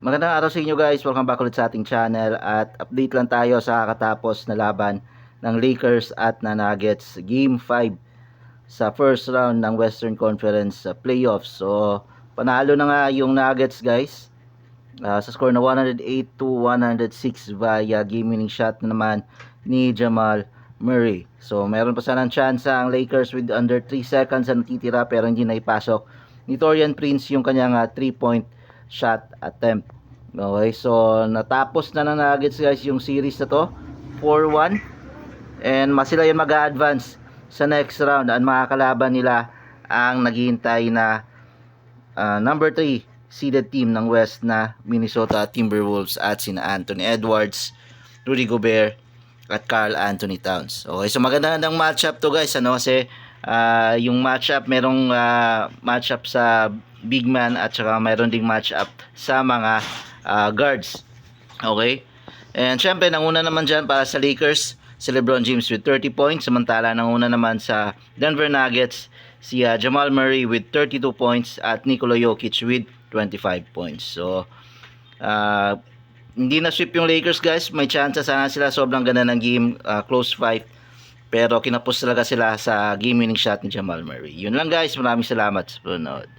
Magandang araw sa inyo guys, welcome back ulit sa ating channel at update lang tayo sa kakatapos na laban ng Lakers at na Nuggets Game 5 sa first round ng Western Conference Playoffs. So panalo na nga yung Nuggets guys, sa score na 108-106 via game-winning shot na naman ni Jamal Murray. So meron pa sanang chance ang Lakers with under 3 seconds na natitira pero hindi na ipasok ni Taurean Prince yung kanyang 3-point shot attempt. Okay, so natapos na ng Nuggets guys yung series na to 4-1 and sila yung mag-a-advance sa next round. Ang mga kalaban nila ang naghihintay na number 3 seeded team ng West na Minnesota Timberwolves at sina Anthony Edwards, Rudy Gobert at Karl Anthony Towns. Okay, so magandang matchup to guys, ano, kasi yung matchup, merong matchup sa big man at saka mayroon ding matchup sa mga guards. Okay, and syempre nanguna naman dyan para sa Lakers si LeBron James with 30 points, samantala nanguna naman sa Denver Nuggets si Jamal Murray with 32 points at Nikola Jokic with 25 points. So hindi na sweep yung Lakers guys, may chance sana sila, sobrang ganda ng game, close fight, pero kinapos talaga sila sa game winning shot ni Jamal Murray. Yun lang guys, maraming salamat sa panonood.